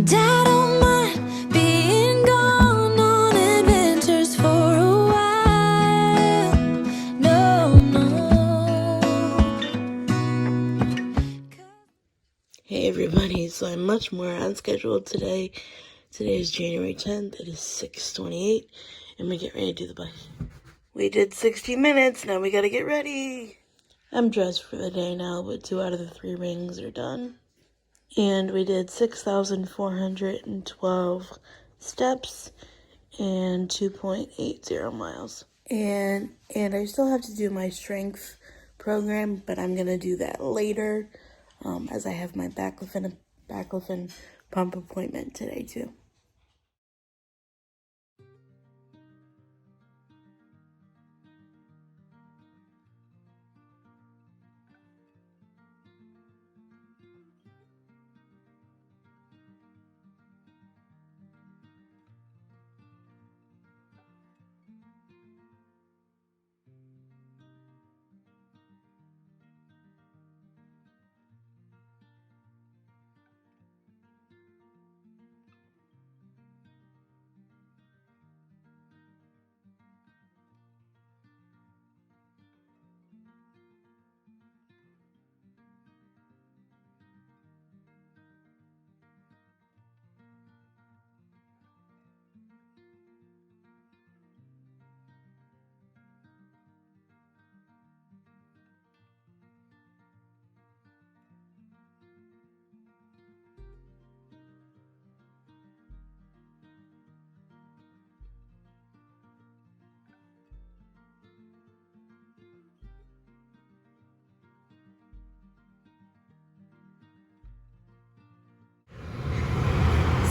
I don't mind being gone on adventures for a while. No, no. Hey everybody, so I'm much more on schedule today. Today is January 10th, it is 6:28, and we get ready to do the bus. We did 60 minutes, now we gotta get ready. I'm dressed for the day now, but 2 out of the 3 rings are done. And we did 6,412 steps and 2.80 miles. And I still have to do my strength program, but I'm gonna do that later, as I have my baclofen pump appointment today too.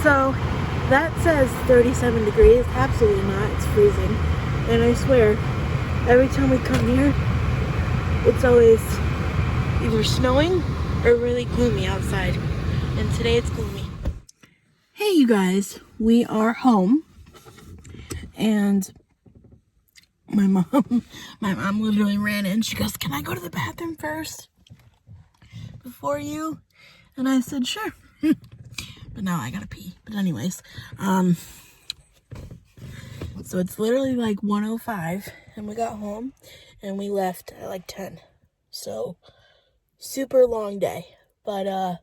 So that says 37 degrees. Absolutely not. It's freezing. And I swear, every time we come here, it's always either snowing or really gloomy outside. And today it's gloomy. Hey you guys, we are home. And my mom literally ran in. She goes, "Can I go to the bathroom first before you?" And I said, "Sure." But now I gotta pee. But anyways, so it's literally like 1:05, and we got home, and we left at like 10. So, super long day. But,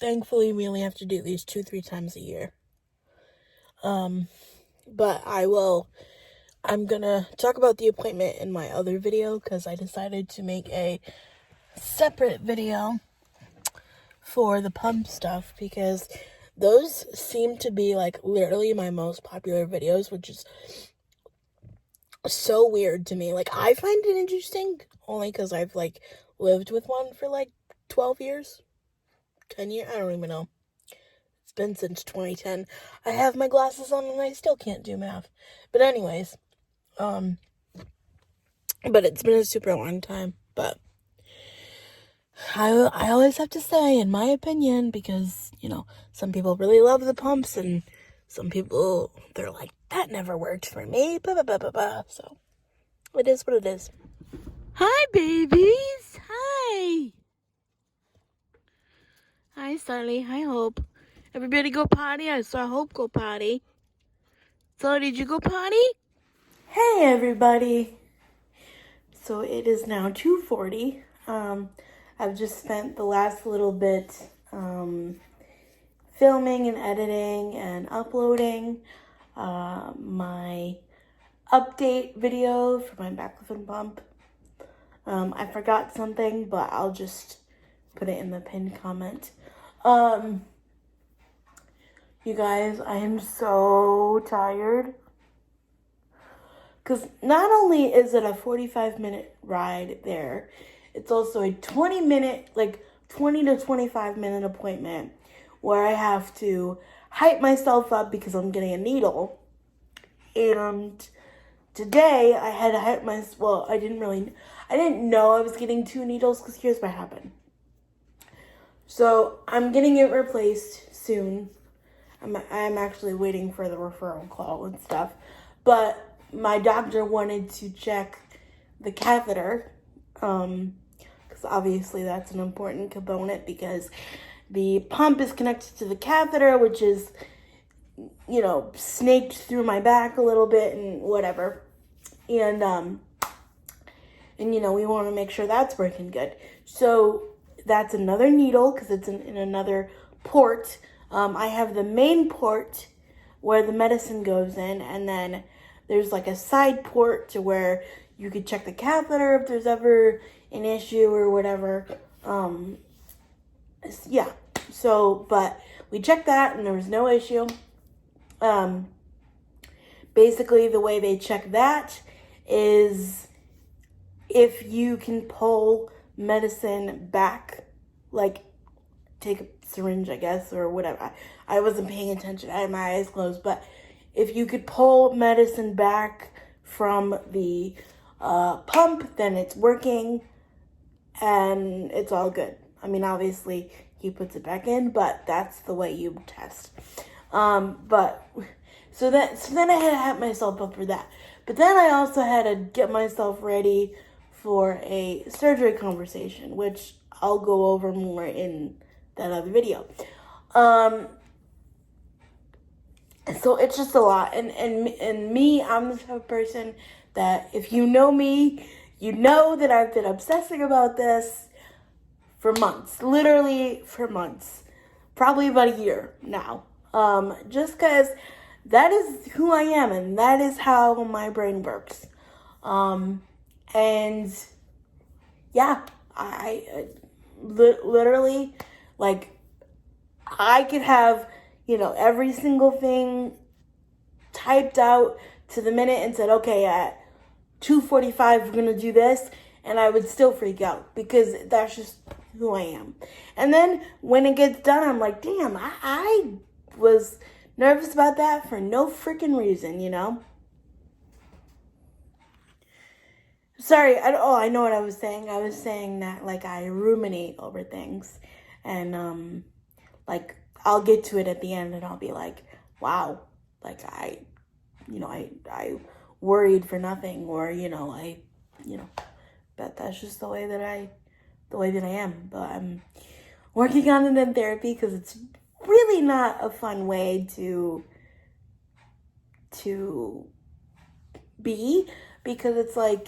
thankfully we only have to do these 2-3 times a year. But I'm gonna talk about the appointment in my other video, because I decided to make a separate video for the pump stuff, because those seem to be like literally my most popular videos, which is so weird to me. Like, I find it interesting only because I've like lived with one for like 12 years, 10 years, I don't even know. It's been since 2010. I have my glasses on and I still can't do math. But anyways, but it's been a super long time. But I always have to say, in my opinion, because, you know, some people really love the pumps and some people, they're like, that never worked for me, blah, blah, blah, blah, blah. So, it is what it is. Hi, babies. Hi. Hi, Starly. Hi, Hope. Everybody go potty? I saw Hope go potty. So, did you go potty? Hey, everybody. So, it is now 2:40. I've just spent the last little bit filming and editing and uploading my update video for my baclofen pump. I forgot something, but I'll just put it in the pinned comment. You guys, I am so tired. Because not only is it a 45-minute ride there, it's also a 20 to 25-minute appointment where I have to hype myself up because I'm getting a needle. And today I had to hype myself. Well, I didn't know I was getting 2 needles, because here's what happened. So I'm getting it replaced soon. I'm actually waiting for the referral call and stuff. But my doctor wanted to check the catheter, because obviously that's an important component, because the pump is connected to the catheter, which is, snaked through my back a little bit and whatever. And we want to make sure that's working good. So that's another needle because it's in another port. I have the main port where the medicine goes in, and then there's like a side port to where you could check the catheter if there's ever an issue or whatever. Yeah. So, but we checked that and there was no issue. Basically the way they check that is if you can pull medicine back, like take a syringe, I guess, or whatever. I wasn't paying attention. I had my eyes closed, but if you could pull medicine back from the pump, then it's working and it's all good. I mean, obviously he puts it back in, but that's the way you test. But so then I had to have myself up for that. But then I also had to get myself ready for a surgery conversation, which I'll go over more in that other video. So it's just a lot. And me, I'm the type of person that if you know me, you know that I've been obsessing about this for months. Literally for months. Probably about a year now. Just because that is who I am and that is how my brain works. And yeah, I literally, like, I could have, every single thing typed out to the minute and said, okay, at 2:45, we're going to do this. And I would still freak out because that's just who I am. And then when it gets done, I'm like, damn, I was nervous about that for no freaking reason, Sorry, I know what I was saying. I was saying that, like, I ruminate over things. And, I'll get to it at the end and I'll be like, wow, like, I worried for nothing. Or, but that's just the way that I am. But I'm working on it in therapy because it's really not a fun way to be, because it's like,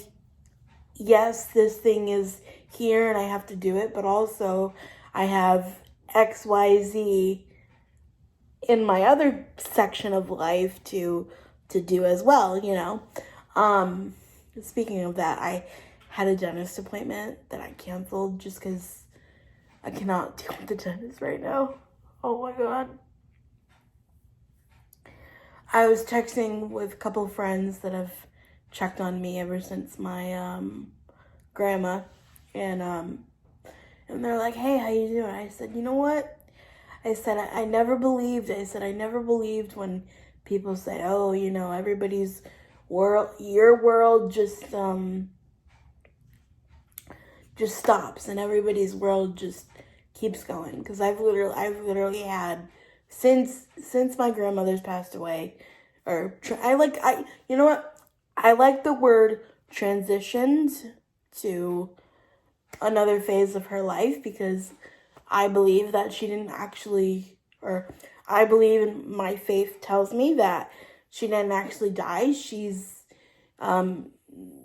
yes, this thing is here and I have to do it, but also I have XYZ in my other section of life to do as well, Speaking of that, I had a dentist appointment that I canceled just because I cannot deal with the dentist right now. Oh my God. I was texting with a couple of friends that have checked on me ever since my grandma, and they're like, hey, how you doing? I said, you know what? I said, I never believed when people say, oh, everybody's world, your world just stops and everybody's world just keeps going. Because I've literally had, since my grandmother's passed away, you know what? I like the word transitioned to another phase of her life, because I believe that she didn't actually, or I believe in my faith tells me that she didn't actually die. She's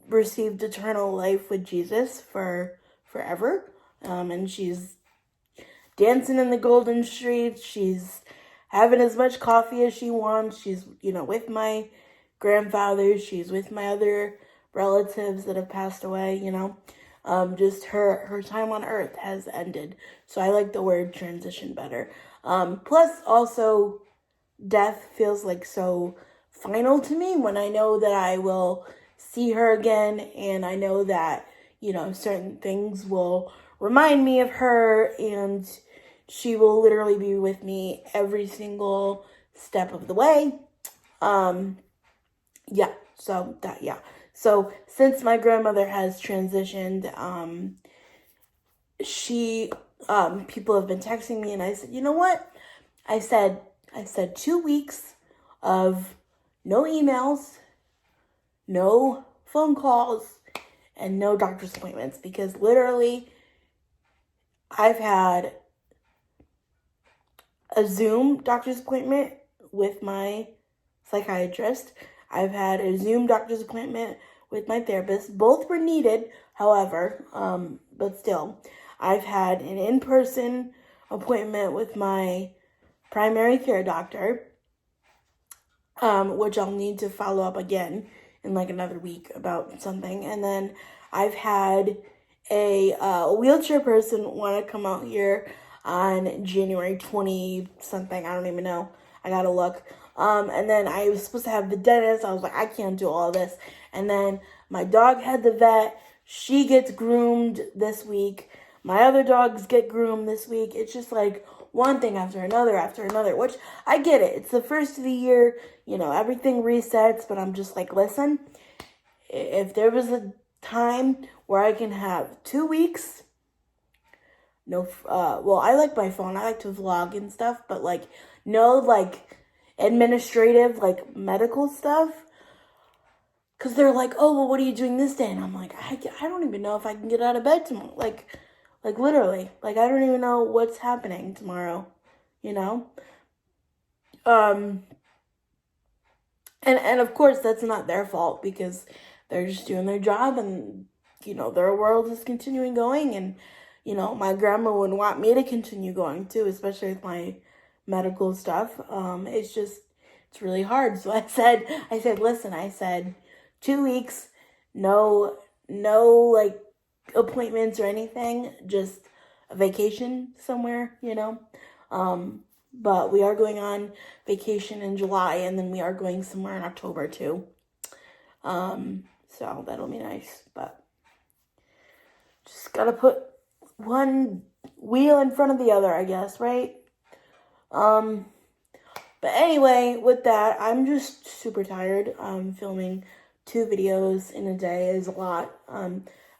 received eternal life with Jesus for forever. And she's dancing in the golden streets. She's having as much coffee as she wants. She's, with my grandfather. She's with my other relatives that have passed away, just her time on earth has ended. So I like the word transition better. Plus also death feels like so final to me when I know that I will see her again, and I know that, certain things will remind me of her, and she will literally be with me every single step of the way. So since my grandmother has transitioned, people have been texting me, and I said, you know what? I said 2 weeks of no emails, no phone calls, and no doctor's appointments, because literally I've had a Zoom doctor's appointment with my psychiatrist. I've had a Zoom doctor's appointment with my therapist. Both were needed, however, but still. I've had an in-person appointment with my primary care doctor, which I'll need to follow up again in like another week about something. And then I've had a wheelchair person want to come out here on January 20 something. I don't even know. I gotta look. And then I was supposed to have the dentist. I was like, I can't do all this. And then my dog had the vet. She gets groomed this week. My other dogs get groomed this week. It's just like one thing after another, which I get it. It's the first of the year, you know, everything resets, but I'm just like, listen, if there was a time where I can have 2 weeks, no, well, I like my phone. I like to vlog and stuff, but like, no, like, administrative, like, medical stuff. Because they're like, oh, well, what are you doing this day? And I'm like, I don't even know if I can get out of bed tomorrow. Like literally. Like, I don't even know what's happening tomorrow, you know? And of course, that's not their fault because they're just doing their job and, you know, their world is continuing going. And, you know, my grandma would want me to continue going too, especially with my medical stuff. It's really hard. So I said, listen, 2 weeks, no, like, appointments or anything, just a vacation somewhere, you know. But we are going on vacation in July, and then we are going somewhere in October too. So that'll be nice, but just gotta put one wheel in front of the other, I guess, right? But anyway, with that, I'm just super tired. Filming 2 videos in a day is a lot.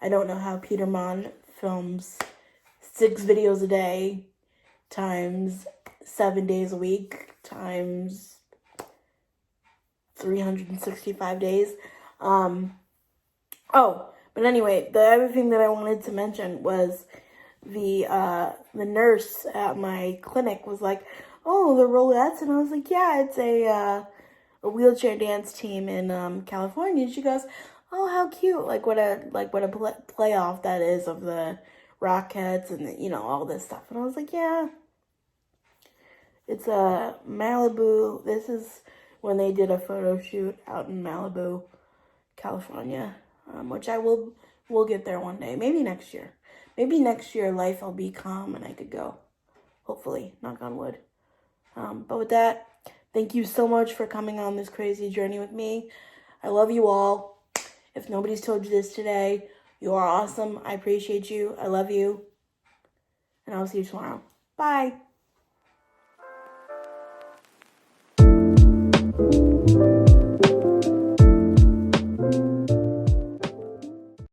I don't know how Peter Mon films 6 videos a day times 7 days a week times 365 days. But anyway, the other thing that I wanted to mention was the nurse at my clinic was like, oh, the Rolettes, and I was like, yeah, it's a wheelchair dance team in California. And she goes, oh, how cute! Like what a playoff that is of the Rockettes and you know all this stuff. And I was like, yeah, it's a Malibu. This is when they did a photo shoot out in Malibu, California, which we'll get there one day. Maybe next year. Maybe next year life will be calm and I could go. Hopefully, knock on wood. But with that, thank you so much for coming on this crazy journey with me. I love you all. If nobody's told you this today, you are awesome. I appreciate you. I love you. And I'll see you tomorrow. Bye.